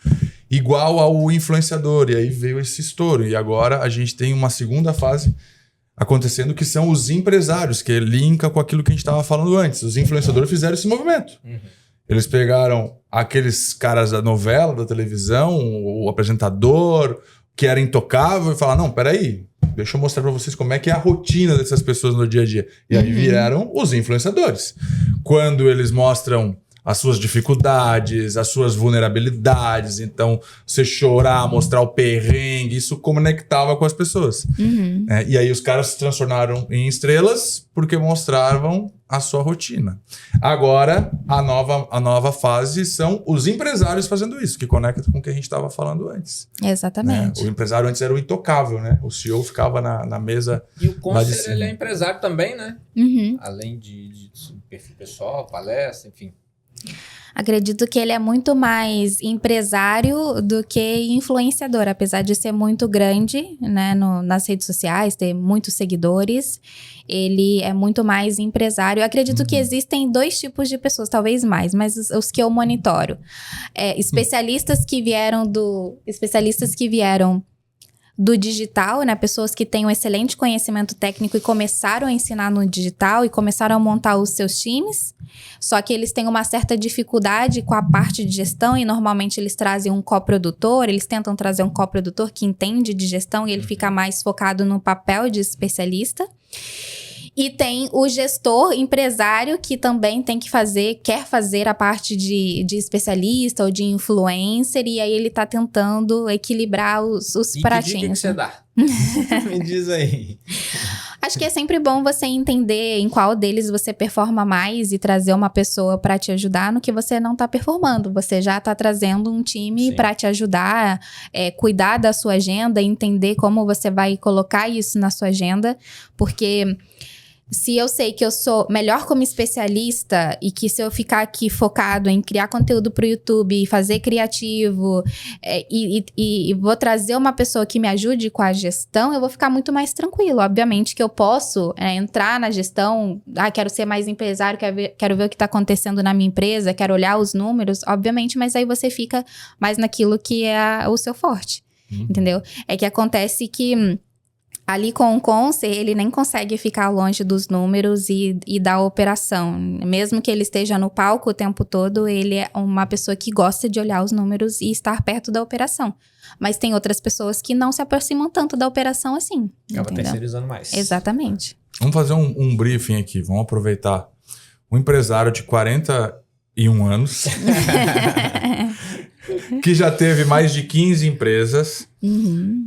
igual ao influenciador. E aí veio esse estouro. E agora a gente tem uma segunda fase acontecendo, que são os empresários, que linka com aquilo que a gente estava falando antes. Os influenciadores fizeram esse movimento. Eles pegaram aqueles caras da novela, da televisão, o apresentador, que era intocável, e falaram, não, peraí, deixa eu mostrar para vocês como é que é a rotina dessas pessoas no dia a dia. E aí vieram os influenciadores. Quando eles mostram as suas dificuldades, as suas vulnerabilidades, então você chorar, mostrar o perrengue, isso conectava com as pessoas. E aí os caras se transformaram em estrelas porque mostravam a sua rotina. Agora, a nova fase são os empresários fazendo isso, que conecta com o que a gente estava falando antes. Exatamente. O empresário antes era o intocável, né? O CEO ficava na mesa. E o Concer, ele é empresário também, né? Além de perfil pessoal, palestra, enfim. Acredito que ele é muito mais empresário do que influenciador, apesar de ser muito grande, né, nas redes sociais, ter muitos seguidores. Ele é muito mais empresário. Eu acredito que existem dois tipos de pessoas, talvez mais, mas os que eu monitoro. Especialistas que vieram do digital, né? Pessoas que têm um excelente conhecimento técnico e começaram a ensinar no digital e começaram a montar os seus times, só que eles têm uma certa dificuldade com a parte de gestão e normalmente eles trazem um coprodutor, eles tentam trazer um coprodutor que entende de gestão e ele fica mais focado no papel de especialista. E tem o gestor empresário que também quer fazer a parte de especialista ou de influencer, e aí ele tá tentando equilibrar os pratinhos. E que você dá? Me diz aí. Acho que é sempre bom você entender em qual deles você performa mais e trazer uma pessoa para te ajudar no que você não tá performando. Você já tá trazendo um time para te ajudar, cuidar da sua agenda, entender como você vai colocar isso na sua agenda, porque... Se eu sei que eu sou melhor como especialista e que se eu ficar aqui focado em criar conteúdo pro YouTube, fazer criativo e vou trazer uma pessoa que me ajude com a gestão, eu vou ficar muito mais tranquilo. Obviamente que eu posso entrar na gestão, quero ser mais empresário, quero ver o que está acontecendo na minha empresa, quero olhar os números, obviamente, mas aí você fica mais naquilo que é o seu forte, entendeu? É que acontece que... Ali com o Conce, ele nem consegue ficar longe dos números e da operação. Mesmo que ele esteja no palco o tempo todo, ele é uma pessoa que gosta de olhar os números e estar perto da operação. Mas tem outras pessoas que não se aproximam tanto da operação assim. Acaba entendeu? terceirizando mais. Exatamente. Vamos fazer um briefing aqui, vamos aproveitar. Um empresário de 41 anos, que já teve mais de 15 empresas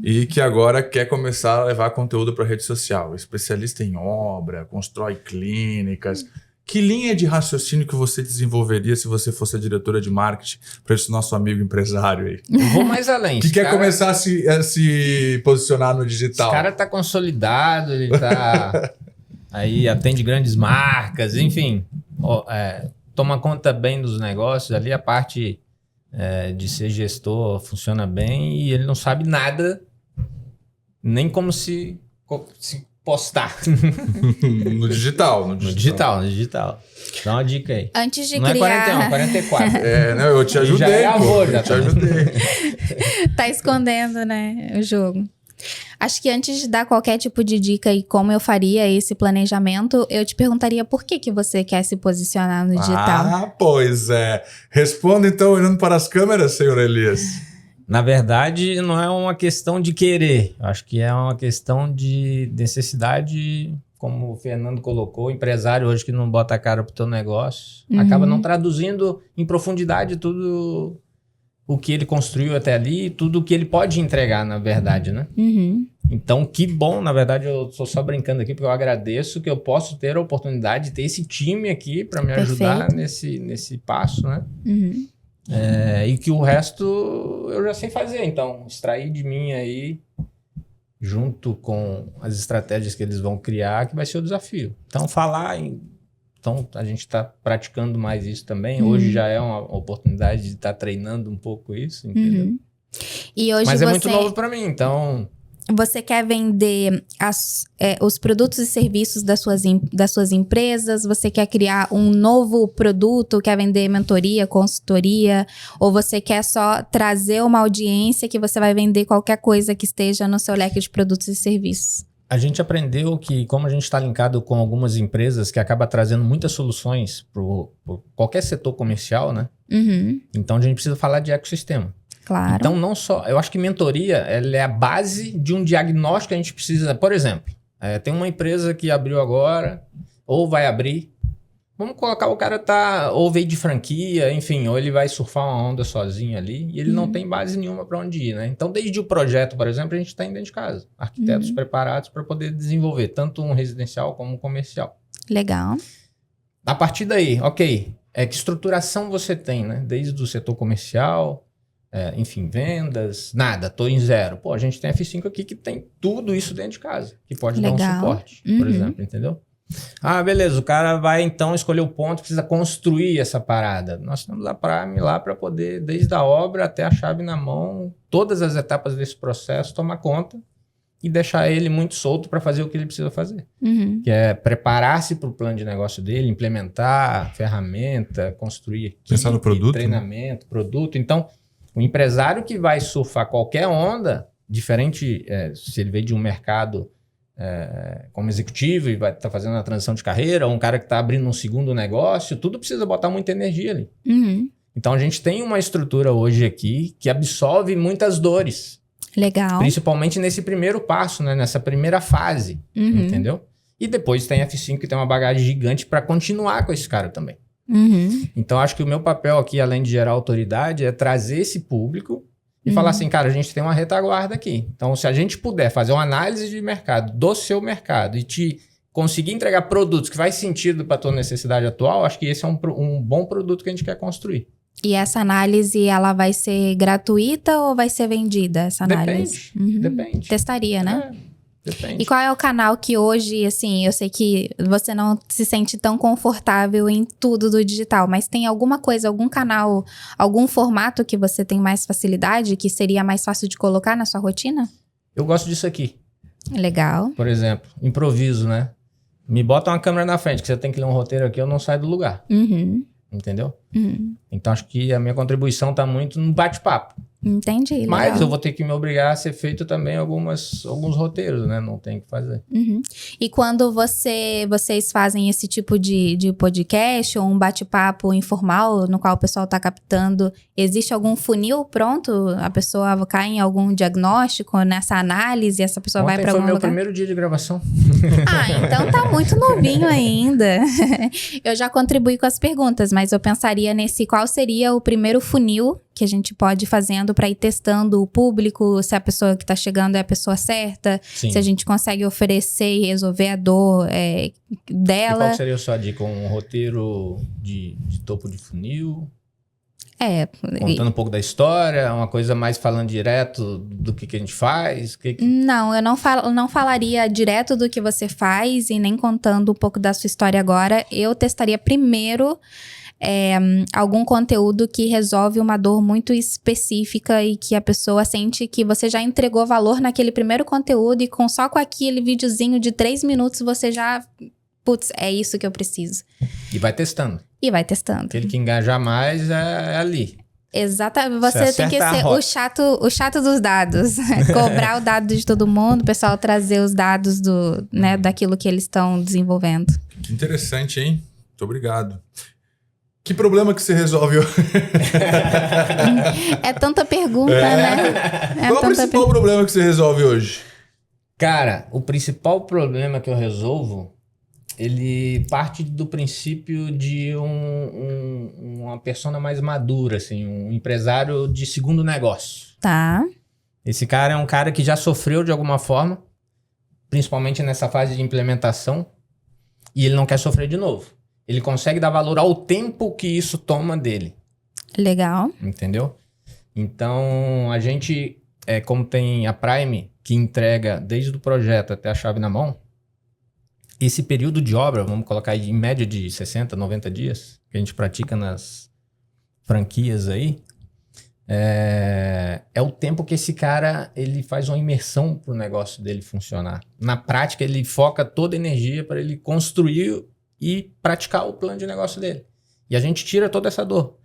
e que agora quer começar a levar conteúdo para a rede social. Especialista em obra, constrói clínicas. Que linha de raciocínio que você desenvolveria se você fosse a diretora de marketing para esse nosso amigo empresário aí? Eu vou mais além. Que quer começar a se posicionar no digital. Esse cara tá consolidado, ele tá... aí atende grandes marcas, enfim. Toma conta bem dos negócios. Ali a parte de ser gestor funciona bem e ele não sabe nada, nem como se postar. No digital. No digital. Dá uma dica aí. Antes de não criar... é 41, 44. Não, eu te ajudei, já é amor, eu já te ajudei. Tá escondendo, né, o jogo. Acho que antes de dar qualquer tipo de dica e como eu faria esse planejamento, eu te perguntaria por que você quer se posicionar no digital. Ah, pois é. Responda então olhando para as câmeras, senhor Elias. Na verdade, não é uma questão de querer. Eu acho que é uma questão de necessidade, como o Fernando colocou, o empresário hoje que não bota a cara pro teu negócio, acaba não traduzindo em profundidade tudo o que ele construiu até ali, tudo o que ele pode entregar, na verdade, né? Então, que bom, na verdade, eu estou só brincando aqui, porque eu agradeço que eu posso ter a oportunidade de ter esse time aqui para me ajudar nesse passo, né? E que o resto eu já sei fazer, então, extrair de mim aí, junto com as estratégias que eles vão criar, que vai ser o desafio. Então, Então, a gente está praticando mais isso também. Hoje já é uma oportunidade de estar treinando um pouco isso, entendeu? E hoje Mas é muito novo para mim, então... Você quer vender os produtos e serviços das suas empresas? Você quer criar um novo produto? Quer vender mentoria, consultoria? Ou você quer só trazer uma audiência que você vai vender qualquer coisa que esteja no seu leque de produtos e serviços? A gente aprendeu que, como a gente está linkado com algumas empresas que acaba trazendo muitas soluções para qualquer setor comercial, né? Então, a gente precisa falar de ecossistema. Claro. Então, não só... Eu acho que mentoria ela é a base de um diagnóstico que a gente precisa... Por exemplo, tem uma empresa que abriu agora, ou vai abrir. Vamos colocar o cara ou veio de franquia, enfim, ou ele vai surfar uma onda sozinho ali, e ele não tem base nenhuma para onde ir, né? Então, desde o projeto, por exemplo, a gente está dentro de casa. Arquitetos preparados para poder desenvolver tanto um residencial como um comercial. Legal. A partir daí, ok, que estruturação você tem, né? Desde o setor comercial... enfim, vendas, nada, tô em zero. Pô, a gente tem a F5 aqui que tem tudo isso dentro de casa, que pode dar um suporte, por exemplo, entendeu? Ah, beleza, o cara vai então escolher o ponto, precisa construir essa parada. Nós estamos lá para poder, desde a obra até a chave na mão, todas as etapas desse processo, tomar conta e deixar ele muito solto para fazer o que ele precisa fazer. Que é preparar-se para o plano de negócio dele, implementar ferramenta, construir equipe, pensar no produto, treinamento, produto. Então, o empresário que vai surfar qualquer onda, diferente se ele veio de um mercado como executivo e vai estar fazendo a transição de carreira, ou um cara que está abrindo um segundo negócio, tudo precisa botar muita energia ali. Então, a gente tem uma estrutura hoje aqui que absorve muitas dores. Legal. Principalmente nesse primeiro passo, né? Nessa primeira fase, entendeu? E depois tem a F5 que tem uma bagagem gigante para continuar com esse cara também. Então, acho que o meu papel aqui, além de gerar autoridade, é trazer esse público e falar assim, cara, a gente tem uma retaguarda aqui. Então, se a gente puder fazer uma análise de mercado, do seu mercado, e te conseguir entregar produtos que faz sentido para a tua necessidade atual, acho que esse é um bom produto que a gente quer construir. E essa análise, ela vai ser gratuita ou vai ser vendida, essa análise? Depende. Testaria, né? Depende. E qual é o canal que hoje, assim, eu sei que você não se sente tão confortável em tudo do digital, mas tem alguma coisa, algum canal, algum formato que você tem mais facilidade, que seria mais fácil de colocar na sua rotina? Eu gosto disso aqui. Legal. Por exemplo, improviso, né? Me bota uma câmera na frente, que você tem que ler um roteiro aqui, eu não saio do lugar. Entendeu? Então, acho que a minha contribuição está muito no bate-papo. Entendi, legal. Mas eu vou ter que me obrigar a ser feito também alguns roteiros, né? Não tem o que fazer. Uhum. E quando vocês fazem esse tipo de podcast ou um bate-papo informal no qual o pessoal está captando, existe algum funil pronto? A pessoa cai em algum diagnóstico nessa análise e essa pessoa vai para algum lugar? Ontem foi meu primeiro dia de gravação. Ah, então tá muito novinho ainda. Eu já contribuí com as perguntas, mas eu pensaria nesse qual seria o primeiro funil que a gente pode ir fazendo para ir testando o público, se a pessoa que tá chegando é a pessoa certa, Sim. se a gente consegue oferecer e resolver a dor dela. E qual seria a sua dica? Um roteiro de topo de funil? Contando um pouco da história, uma coisa mais falando direto do que a gente faz? Não, eu não falaria direto do que você faz e nem contando um pouco da sua história agora. Eu testaria primeiro algum conteúdo que resolve uma dor muito específica e que a pessoa sente que você já entregou valor naquele primeiro conteúdo e só com aquele videozinho de 3 minutos você já... Putz, é isso que eu preciso. E vai testando. Aquele que engajar mais é ali. Exatamente. Você tem que ser o chato dos dados. Cobrar o dado de todo mundo, o pessoal trazer os dados daquilo que eles estão desenvolvendo. Que interessante, hein? Muito obrigado. Que problema que você resolve hoje? É tanta pergunta, né? Qual o principal problema que você resolve hoje? Cara, o principal problema que eu resolvo, ele parte do princípio de uma persona mais madura, assim, um empresário de segundo negócio. Tá. Esse cara é um cara que já sofreu de alguma forma, principalmente nessa fase de implementação, e ele não quer sofrer de novo. Ele consegue dar valor ao tempo que isso toma dele. Legal. Entendeu? Então, a gente, como tem a Prime, que entrega desde o projeto até a chave na mão, esse período de obra, vamos colocar aí em média de 60, 90 dias, que a gente pratica nas franquias aí, é o tempo que esse cara ele faz uma imersão para o negócio dele funcionar. Na prática, ele foca toda a energia para ele construir e praticar o plano de negócio dele. E a gente tira toda essa dor.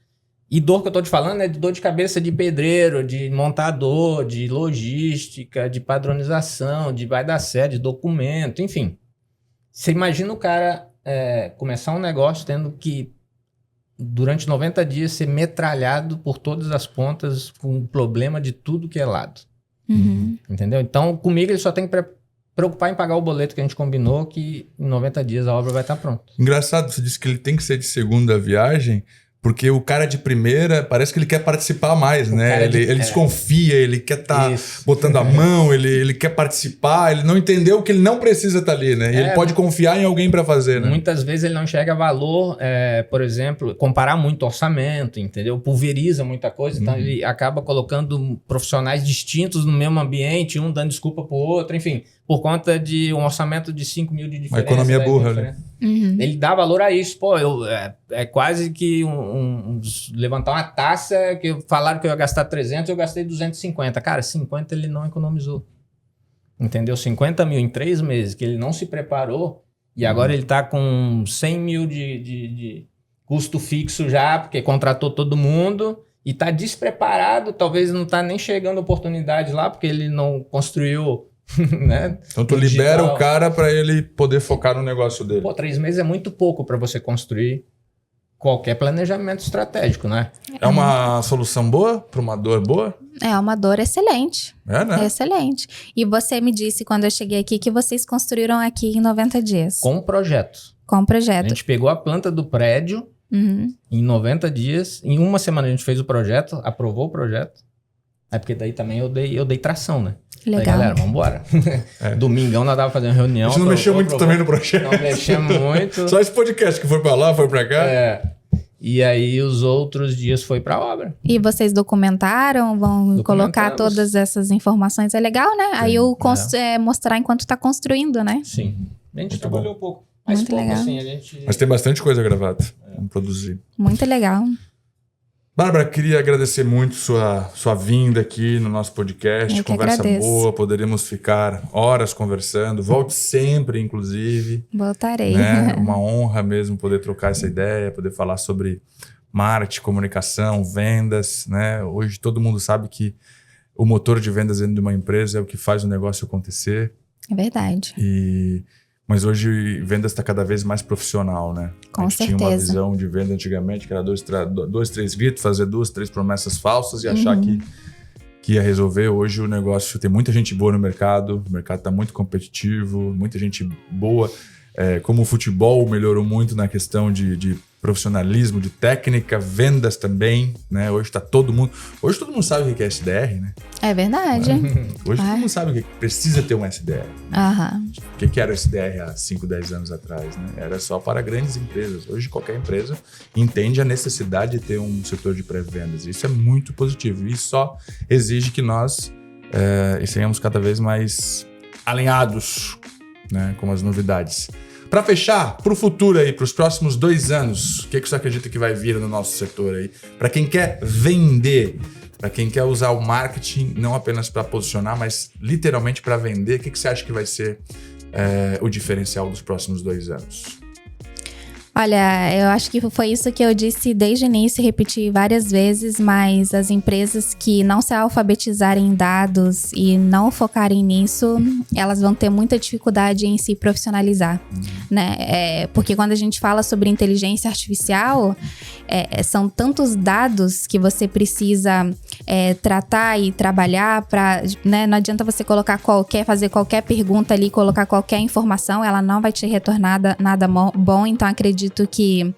E dor que eu tô te falando é de dor de cabeça de pedreiro, de montador, de logística, de padronização, de vai dar certo, de documento, enfim. Você imagina o cara começar um negócio tendo que, durante 90 dias, ser metralhado por todas as pontas com problema de tudo que é lado. Uhum. Entendeu? Então, comigo ele só tem que preocupar em pagar o boleto que a gente combinou, que em 90 dias a obra vai estar pronta. Engraçado, você disse que ele tem que ser de segunda viagem, porque o cara de primeira parece que ele quer participar mais, né? Ele desconfia, ele quer estar botando a mão, ele quer participar, ele não entendeu que ele não precisa estar ali, né? E ele pode confiar em alguém para fazer, né? Muitas vezes ele não enxerga valor, por exemplo, comparar muito orçamento, entendeu? Pulveriza muita coisa, então ele acaba colocando profissionais distintos no mesmo ambiente, um dando desculpa pro outro, enfim, por conta de um orçamento de 5 mil de diferença. Uma economia burra, né? Uhum. Ele dá valor a isso. Pô, é quase que levantar uma taça que falaram que eu ia gastar 300, eu gastei 250. Cara, 50 ele não economizou. Entendeu? 50 mil em 3 meses que ele não se preparou e agora ele tá com 100 mil de custo fixo já, porque contratou todo mundo e tá despreparado. Talvez não tá nem chegando oportunidade lá, porque ele não construiu... né? Então tu libera o cara para ele poder focar no negócio dele. Pô, 3 meses é muito pouco para você construir qualquer planejamento estratégico, né? É uma solução boa para uma dor boa? É uma dor excelente. Né? Excelente. E você me disse quando eu cheguei aqui que vocês construíram aqui em 90 dias. Com projeto. Com projeto. A gente pegou a planta do prédio em 90 dias. Em uma semana a gente fez o projeto, aprovou o projeto. É porque daí também eu dei tração, né? Legal. Aí, galera, vamos embora. Domingão nós tava fazendo reunião. A gente não mexeu muito também no projeto. Não mexemos muito. Só esse podcast que foi pra lá, foi pra cá. E aí os outros dias foi pra obra. E vocês documentaram, vão colocar todas essas informações. É legal, né? Aí eu mostrar enquanto tá construindo, né? Sim. A gente muito trabalhou pouco. Mas muito pouco legal. assim, a gente... Mas tem bastante coisa gravada. Vamos produzir. Muito legal. Bárbara, queria agradecer muito sua vinda aqui no nosso podcast. Eu que Conversa agradeço. boa, poderíamos ficar horas conversando. Volte sempre, inclusive. Voltarei. Né? Uma honra mesmo poder trocar essa ideia, poder falar sobre marketing, comunicação, vendas, né? Hoje todo mundo sabe que o motor de vendas dentro de uma empresa é o que faz o negócio acontecer. É verdade. Mas hoje vendas está cada vez mais profissional, né? Com certeza. Tinha uma visão de venda antigamente que era 2, 3 gritos, fazer 2, 3 promessas falsas e achar que ia resolver. Hoje o negócio tem muita gente boa no mercado, o mercado está muito competitivo, muita gente boa. Como o futebol melhorou muito na questão de profissionalismo, de técnica, vendas também, né? Hoje todo mundo sabe o que é SDR, né? É verdade. Hoje todo mundo sabe o que precisa ter um SDR. O que era o SDR há 5, 10 anos atrás, né? Era só para grandes empresas. Hoje qualquer empresa entende a necessidade de ter um setor de pré-vendas. Isso é muito positivo. E só exige que nós estejamos cada vez mais alinhados, né, com as novidades. Para fechar, para o futuro aí, para os próximos 2 anos, o que você acredita que vai vir no nosso setor aí? Para quem quer vender, para quem quer usar o marketing não apenas para posicionar, mas literalmente para vender, o que você acha que vai ser o diferencial dos próximos 2 anos? Olha, eu acho que foi isso que eu disse desde o início e repeti várias vezes, mas as empresas que não se alfabetizarem em dados e não focarem nisso, elas vão ter muita dificuldade em se profissionalizar, né? Porque quando a gente fala sobre inteligência artificial, são tantos dados que você precisa tratar e trabalhar para, né? Não adianta você fazer qualquer pergunta ali, colocar qualquer informação, ela não vai te retornar nada bom, então acredito que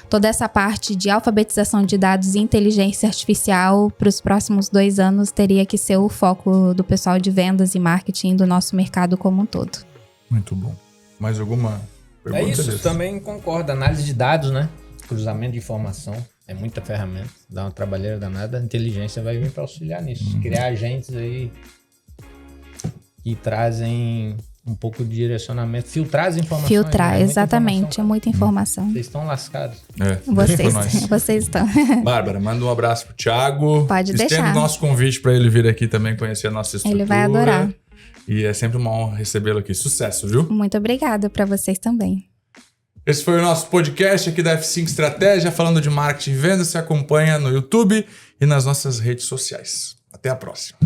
toda essa parte de alfabetização de dados e inteligência artificial para os próximos 2 anos teria que ser o foco do pessoal de vendas e marketing do nosso mercado como um todo. Muito bom. Mais alguma pergunta? É isso, também concordo. Análise de dados, né? Cruzamento de informação. É muita ferramenta. Dá uma trabalheira danada. A inteligência vai vir para auxiliar nisso. Criar agentes aí que trazem um pouco de direcionamento, filtrar as informações. Filtrar, exatamente, é muita informação. Vocês estão lascados. Vocês estão. Bárbara, manda um abraço pro Thiago. Pode deixar. Estendo o nosso convite para ele vir aqui também conhecer a nossa estrutura. Ele vai adorar. E é sempre uma honra recebê-lo aqui. Sucesso, viu? Muito obrigada para vocês também. Esse foi o nosso podcast aqui da F5 Estratégia, falando de marketing e vendas. Você acompanha no YouTube e nas nossas redes sociais. Até a próxima.